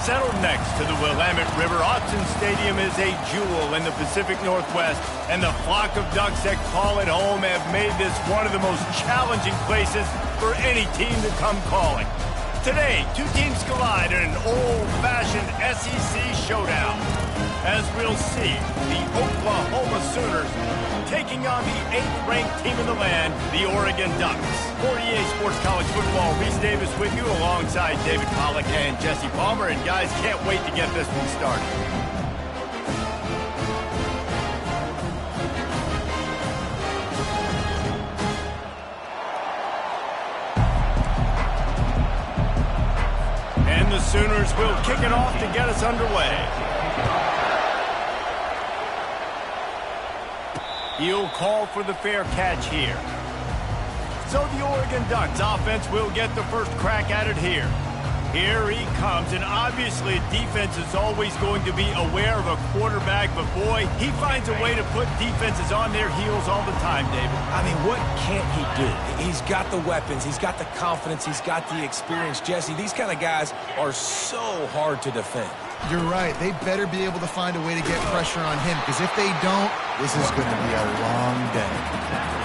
settled next to the Willamette River. Autzen Stadium is a jewel in the Pacific Northwest, and the flock of Ducks that call it home have made this one of the most challenging places for any team to come calling. Today, two teams collide in an old-fashioned SEC showdown. As we'll see, the Oklahoma Sooners taking on the 8th-ranked team in the land, the Oregon Ducks. For EA Sports College Football, Reese Davis with you alongside David Pollack and Jesse Palmer. And guys, can't wait to get this one started. And the Sooners will kick it off to get us underway. He'll call for the fair catch here. So the Oregon Ducks offense will get the first crack at it here. Here he comes, and obviously defense is always going to be aware of a quarterback, but boy, he finds a way to put defenses on their heels all the time, David. I mean, what can't he do? He's got the weapons, he's got the confidence, he's got the experience. Jesse, these kind of guys are so hard to defend. You're right. They better be able to find a way to get pressure on him, because if they don't, this is going to be a long day.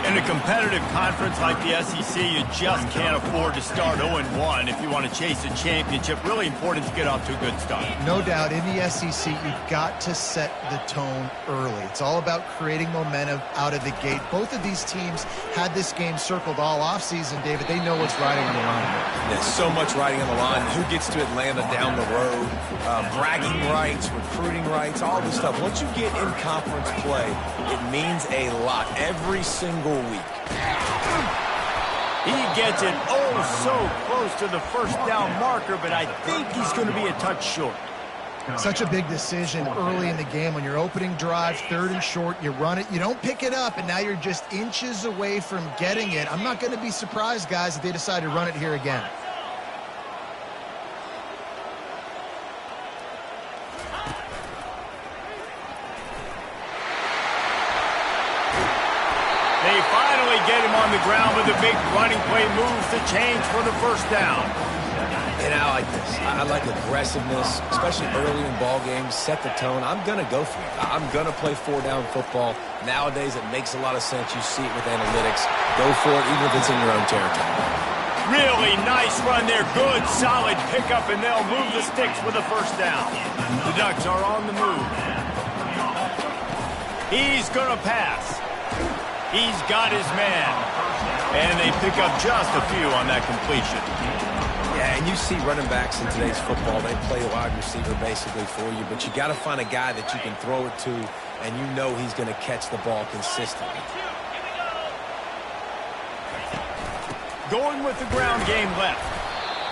In a competitive conference like the SEC, you just can't afford to start 0-1 if you want to chase a championship. Really important to get off to a good start. No doubt, in the SEC, you've got to set the tone early. It's all about creating momentum out of the gate. Both of these teams had this game circled all offseason, David. They know what's riding on the line. There's so much riding on the line. Who gets to Atlanta down the road? Bragging rights, recruiting rights, all this stuff. Once you get in conference play, it means a lot every single week. He gets it so close to the first down marker, but I think he's going to be a touch short. Such a big decision early in the game. On your opening drive, 3rd and short, you run it, you don't pick it up, and now you're just inches away from getting it. I'm not going to be surprised, guys, if they decide to run it here again. They finally get him on the ground with a big running play, moves the chains for the first down. And I like this. I like aggressiveness, especially early in ball games. Set the tone. I'm going to go for it. I'm going to play 4-down football. Nowadays, it makes a lot of sense. You see it with analytics. Go for it, even if it's in your own territory. Really nice run there. Good, solid pickup, and they'll move the sticks with a first down. The Ducks are on the move. He's going to pass. He's got his man. And they pick up just a few on that completion. Yeah, and you see running backs in today's football, they play a wide receiver basically for you, but you got to find a guy that you can throw it to, and you know he's going to catch the ball consistently. Going with the ground game left.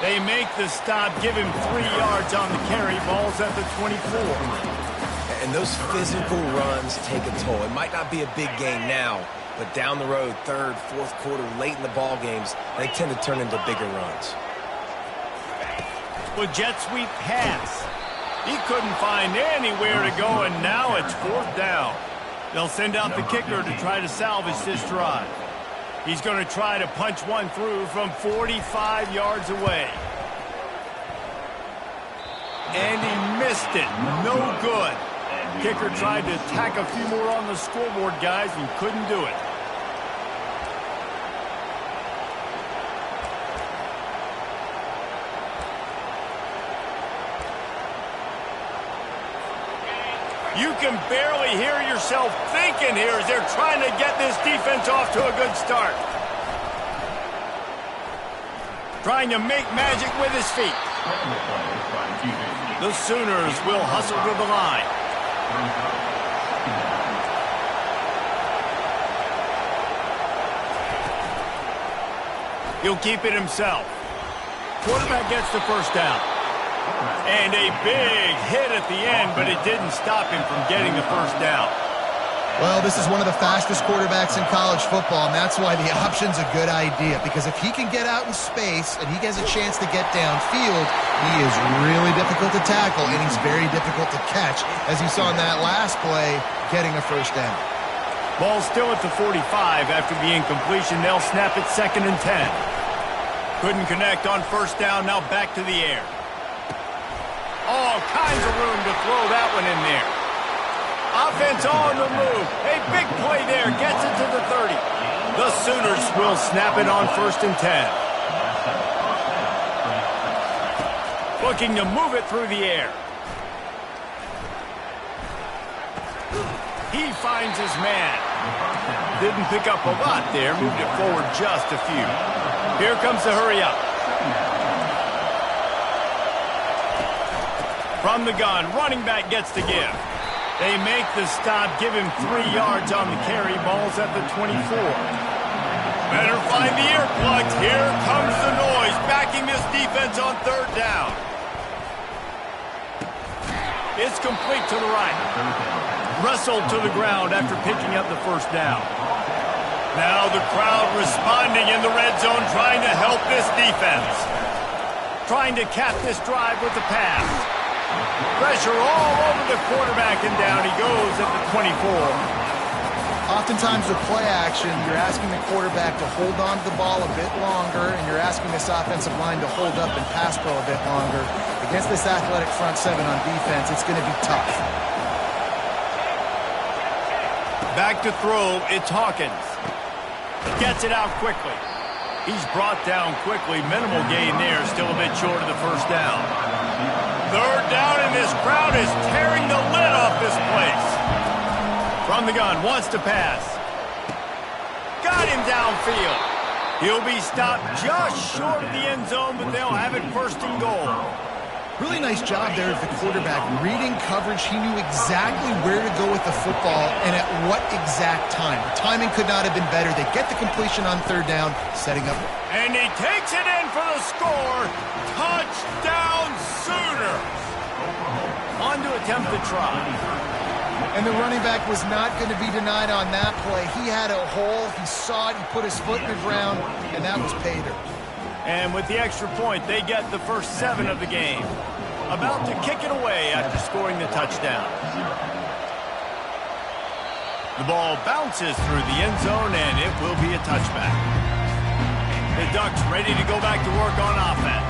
They make the stop, give him 3 yards on the carry. Ball's at the 24. And those physical runs take a toll. It might not be a big game now, but down the road, 3rd, 4th quarter, late in the ball games, they tend to turn into bigger runs. Well, jet sweep pass. He couldn't find anywhere to go, and now it's 4th down. They'll send out the kicker to try to salvage this drive. He's going to try to punch one through from 45 yards away. And he missed it. No good. Kicker tried to tack a few more on the scoreboard, guys, and couldn't do it. You can barely hear yourself thinking here as they're trying to get this defense off to a good start. Trying to make magic with his feet. The Sooners will hustle to the line. He'll keep it himself. Quarterback gets the first down. And a big hit at the end, but it didn't stop him from getting the first down. Well, this is one of the fastest quarterbacks in college football, and that's why the option's a good idea. Because if he can get out in space and he has a chance to get downfield, he is really difficult to tackle, and he's very difficult to catch, as you saw in that last play, getting a first down. Ball still at the 45 after the incompletion. They'll snap it 2nd and 10. Couldn't connect on first down, now back to the air. All kinds of room to throw that one in there. Offense on the move. A big play there. Gets it to the 30. The Sooners will snap it on 1st and 10. Looking to move it through the air. He finds his man. Didn't pick up a lot there. Moved it forward just a few. Here comes the hurry up. From the gun, running back gets the give. They make the stop, give him 3 yards on the carry. Ball's at the 24. Better find the earplugs. Here comes the noise, backing this defense on 3rd down. It's complete to the right. Wrestled to the ground after picking up the 1st down. Now the crowd responding in the red zone, trying to help this defense. Trying to cap this drive with the pass. Pressure all over the quarterback, and down he goes at the 24. Oftentimes with play action, you're asking the quarterback to hold on to the ball a bit longer, and you're asking this offensive line to hold up and pass pro a bit longer. Against this athletic front 7 on defense, it's going to be tough. Back to throw, it's Hawkins. Gets it out quickly. He's brought down quickly. Minimal gain there, still a bit short of the 1st down. 3rd down, and this crowd is tearing the lid off this place. From the gun, wants to pass. Got him downfield. He'll be stopped just short of the end zone, but they'll have it 1st and goal. Really nice job there of the quarterback. Reading coverage, he knew exactly where to go with the football and at what exact time. The timing could not have been better. They get the completion on 3rd down, setting up. And he takes it in for the score. Touchdown Sooners. On to attempt the try. And the running back was not going to be denied on that play. He had a hole. He saw it. He put his foot in the ground, and that was pay dirt. And with the extra point, they get the first 7 of the game. About to kick it away after scoring the touchdown. The ball bounces through the end zone, and it will be a touchback. The Ducks ready to go back to work on offense.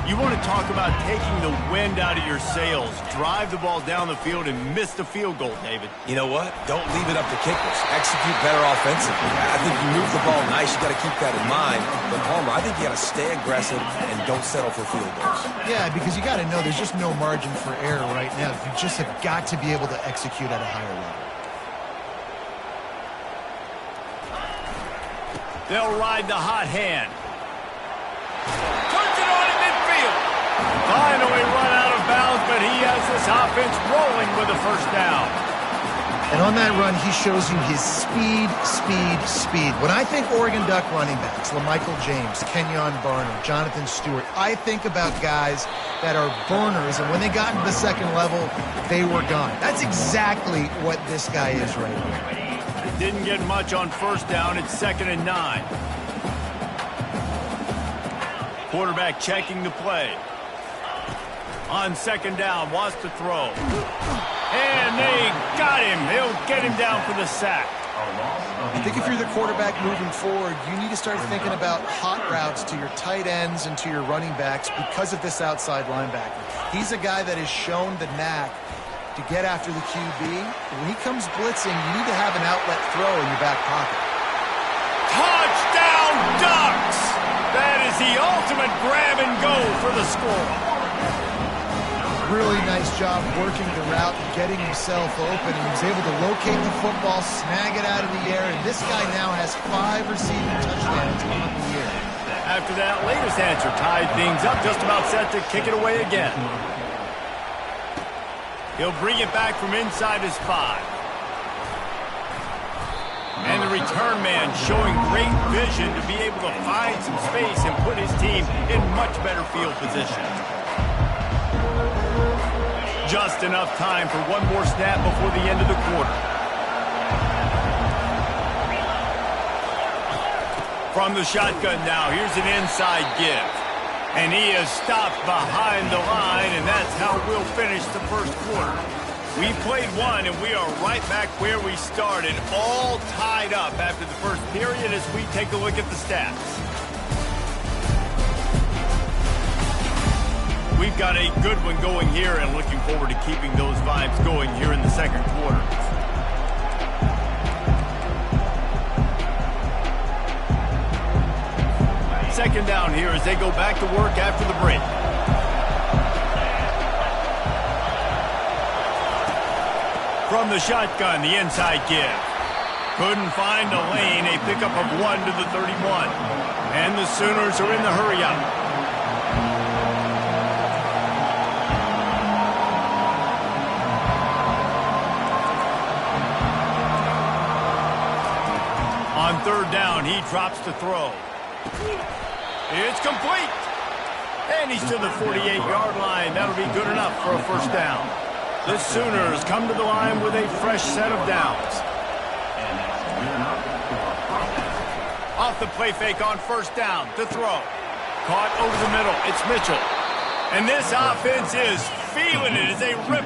You want to talk about taking the wind out of your sails. Drive the ball down the field and miss the field goal, David. You know what? Don't leave it up to kickers. Execute better offensively. I think you move the ball nice. You got to keep that in mind. But, Palmer, I think you got to stay aggressive and don't settle for field goals. Yeah, because you got to know there's just no margin for error right now. You just have got to be able to execute at a higher level. They'll ride the hot hand. Turns it on in midfield. Finally run out of bounds, but he has this offense rolling with a 1st down. And on that run, he shows you his speed, speed, speed. When I think Oregon Duck running backs, LaMichael James, Kenyon Barner, Jonathan Stewart, I think about guys that are burners, and when they got into the 2nd level, they were gone. That's exactly what this guy is right here. Didn't get much on 1st down. It's 2nd and 9. Quarterback checking the play. On 2nd down, wants to throw. And they got him. They'll get him down for the sack. I think if you're the quarterback moving forward, you need to start thinking about hot routes to your tight ends and to your running backs because of this outside linebacker. He's a guy that has shown the knack to get after the QB. When he comes blitzing, you need to have an outlet throw in your back pocket. Touchdown Ducks! That is the ultimate grab and go for the score. Really nice job working the route, getting himself open, and he was able to locate the football, snag it out of the air, and this guy now has 5 receiving touchdowns on the year. After that latest answer tied things up, just about set to kick it away again. He'll bring it back from inside his 5. And the return man showing great vision to be able to find some space and put his team in much better field position. Just enough time for one more snap before the end of the quarter. From the shotgun now, here's an inside give. And he is stopped behind the line, and that's how we'll finish the 1st quarter. We played 1, and we are right back where we started, all tied up after the 1st period as we take a look at the stats. we've got a good one going here and looking forward to keeping those vibes going here in the second quarter. Second down here as they go back to work after the break. From the shotgun, the inside give. Couldn't find a lane, a pickup of 1 to the 31. And the Sooners are in the hurry-up. On third down, he drops to throw. It's complete. And he's to the 48-yard line. That'll be good enough for a first down. The Sooners come to the line with a fresh set of downs. Off the play fake on first down to throw. Caught over the middle. It's Mitchell. And this offense is feeling it as they rip